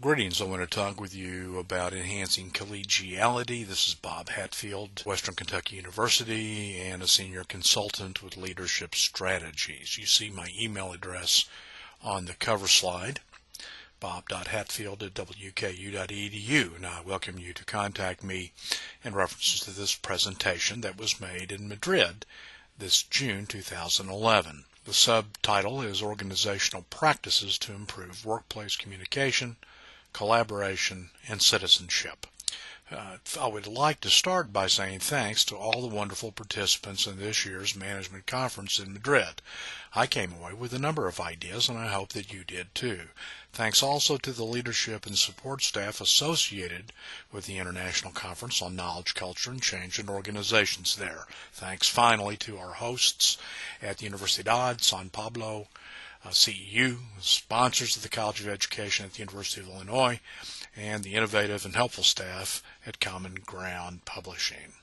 Greetings. I want to talk with you about enhancing collegiality. This is Bob Hatfield, Western Kentucky University, and a senior consultant with leadership strategies. You see my email address on the cover slide, bob.hatfield@wku.edu, and I welcome you to contact me in references to this presentation that was made in Madrid this June 2011. The subtitle is Organizational Practices to Improve Workplace Communication, Collaboration, and Citizenship. I would like to start by saying thanks to all the wonderful participants in this year's management conference in Madrid. I came away with a number of ideas, and I hope that you did too. Thanks also to the leadership and support staff associated with the International Conference on Knowledge, Culture, and Change in Organizations there. Thanks finally to our hosts at the Universidad San Pablo, CEU, sponsors of the College of Education at the University of Illinois, and the innovative and helpful staff at Common Ground Publishing.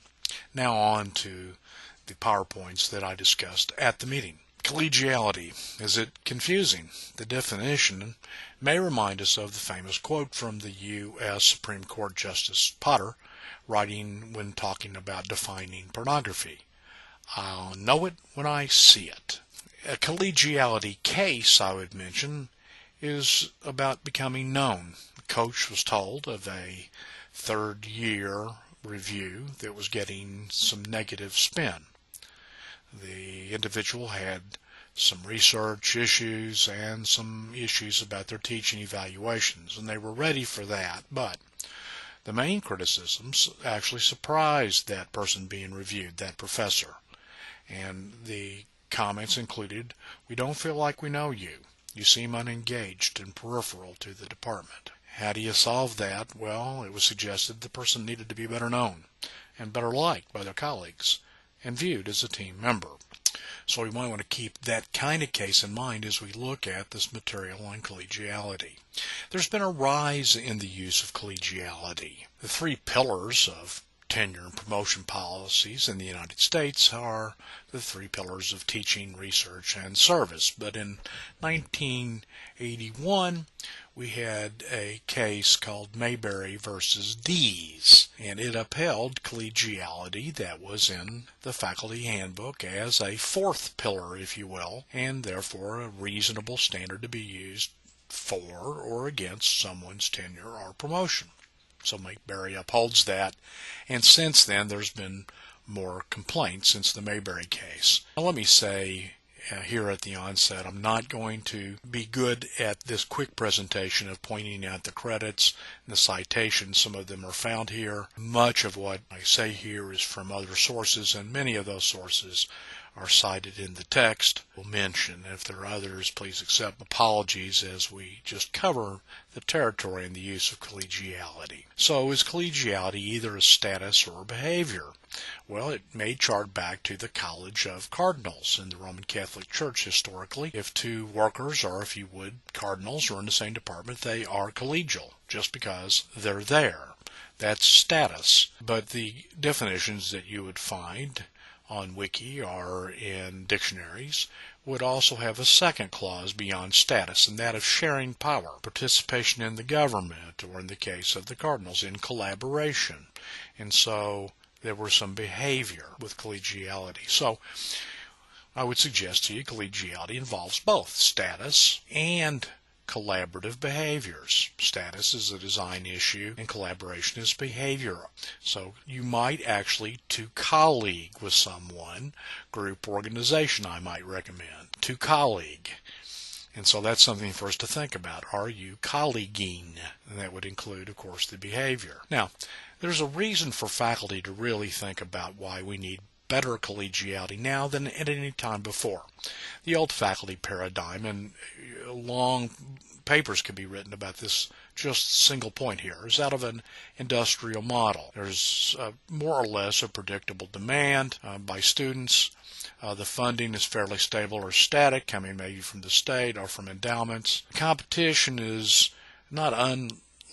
Now on to the PowerPoints that I discussed at the meeting. Collegiality. Is it confusing? The definition may remind us of the famous quote from the U.S. Supreme Court Justice Potter, writing when talking about defining pornography. I'll know it when I see it. A collegiality case, I would mention, is about becoming known. The coach was told of a third-year review that was getting some negative spin. The individual had some research issues and some issues about their teaching evaluations, and they were ready for that, but the main criticisms actually surprised that person being reviewed, that professor, and the comments included, "We don't feel like we know you. You seem unengaged and peripheral to the department." How do you solve that? Well, it was suggested the person needed to be better known and better liked by their colleagues and viewed as a team member. So we might want to keep that kind of case in mind as we look at this material on collegiality. There's been a rise in the use of collegiality. The three pillars of tenure and promotion policies in the United States are the three pillars of teaching, research, and service. But in 1981, we had a case called Mayberry versus Dees, and it upheld collegiality that was in the faculty handbook as a fourth pillar, if you will, and therefore a reasonable standard to be used for or against someone's tenure or promotion. So Mayberry upholds that, and since then there's been more complaints since the Mayberry case. Now let me say here at the onset, I'm not going to be good at this quick presentation of pointing out the credits and the citations. Some of them are found here. Much of what I say here is from other sources, and many of those sources are cited in the text. We'll mention, if there are others, please accept apologies as we just cover the territory and the use of collegiality. So is collegiality either a status or a behavior? Well, it may chart back to the College of Cardinals in the Roman Catholic Church historically. If two workers, or if you would, cardinals, are in the same department, they are collegial just because they're there. That's status. But the definitions that you would find on Wiki or in dictionaries would also have a second clause beyond status, and that of sharing power, participation in the government, or in the case of the Cardinals, in collaboration. And so there were some behavior with collegiality. So I would suggest to you collegiality involves both status and collaborative behaviors. Status is a design issue and collaboration is behavior. So you might actually to colleague with someone, group organization I might recommend, to colleague. And so that's something for us to think about. Are you colleaguing? And that would include, of course, the behavior. Now, there's a reason for faculty to really think about why we need better collegiality now than at any time before. The old faculty paradigm, and long papers could be written about this just single point here, is out of an industrial model. There's more or less a predictable demand by students. The funding is fairly stable or static, coming maybe from the state or from endowments. Competition is not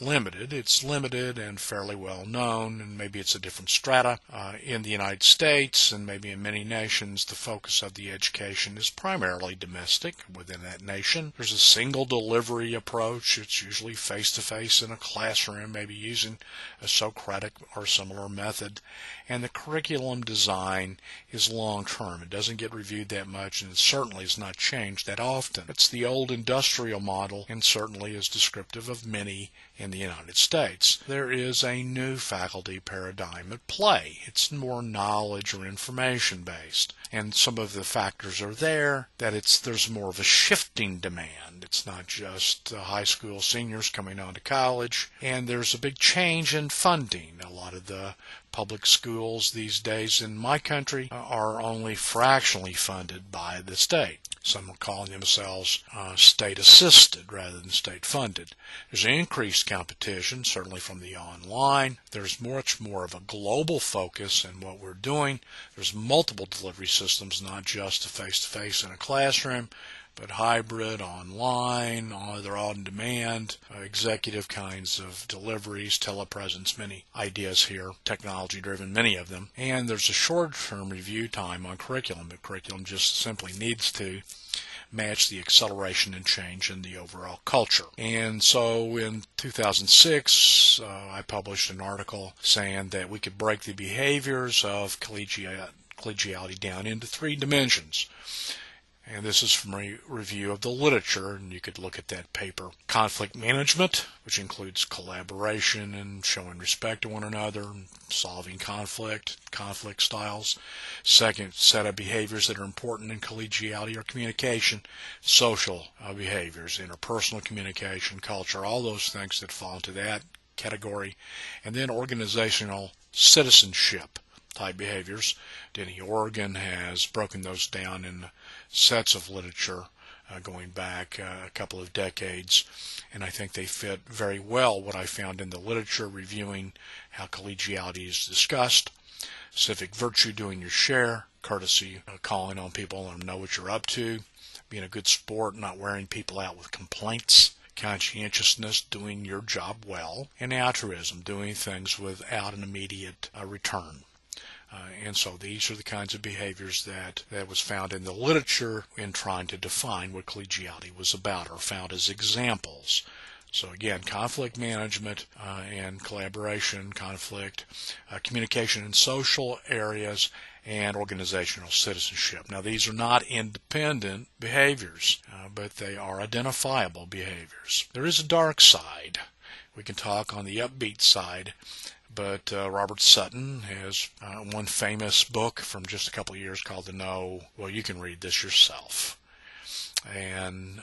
limited. It's limited and fairly well known, and maybe it's a different strata. In the United States and maybe in many nations, the focus of the education is primarily domestic within that nation. There's a single delivery approach. It's usually face-to-face in a classroom, maybe using a Socratic or similar method. And the curriculum design is long-term. It doesn't get reviewed that much, and it certainly has not changed that often. It's the old industrial model, and certainly is descriptive of many in the United States. There is a new faculty paradigm at play. It's more knowledge or information based, and some of the factors are there that there's more of a shifting demand. It's not just high school seniors coming on to college, and there's a big change in funding. A lot of the public schools these days in my country are only fractionally funded by the state. Some are calling themselves state-assisted rather than state-funded. There's increased competition, certainly from the online. There's much more of a global focus in what we're doing. There's multiple delivery systems, not just face-to-face in a classroom, but hybrid, online, they're on demand, executive kinds of deliveries, telepresence, many ideas here, technology-driven, many of them. And there's a short-term review time on curriculum. The curriculum just simply needs to match the acceleration and change in the overall culture. And so in 2006, I published an article saying that we could break the behaviors of collegiality down into 3 dimensions. And this is from a review of the literature, and you could look at that paper. Conflict management, which includes collaboration and showing respect to one another, and solving conflict styles. Second set of behaviors that are important in collegiality are communication, social behaviors, interpersonal communication, culture, all those things that fall into that category. And then organizational citizenship type behaviors. Denny Oregon has broken those down in sets of literature going back a couple of decades, and I think they fit very well what I found in the literature reviewing how collegiality is discussed. Civic virtue, doing your share, courtesy, calling on people and know what you're up to, being a good sport, not wearing people out with complaints, conscientiousness, doing your job well, and altruism, doing things without an immediate return. And so these are the kinds of behaviors that was found in the literature in trying to define what collegiality was about, or found as examples. So again, conflict management and collaboration, conflict, communication in social areas, and organizational citizenship. Now these are not independent behaviors, but they are identifiable behaviors. There is a dark side. We can talk on the upbeat side. But Robert Sutton has one famous book from just a couple of years called well, you can read this yourself. And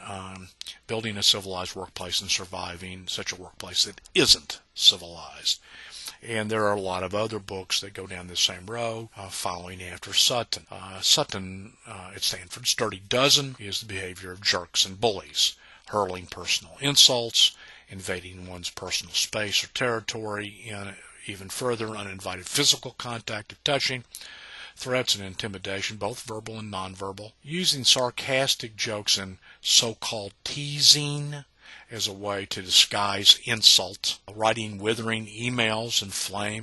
building a civilized workplace and surviving such a workplace that isn't civilized. And there are a lot of other books that go down the same row following after Sutton. Sutton at Stanford's Dirty Dozen is the behavior of jerks and bullies, hurling personal insults, invading one's personal space or territory, in even further uninvited physical contact of touching, threats and intimidation, both verbal and nonverbal, using sarcastic jokes and so-called teasing as a way to disguise insult, writing withering emails and flame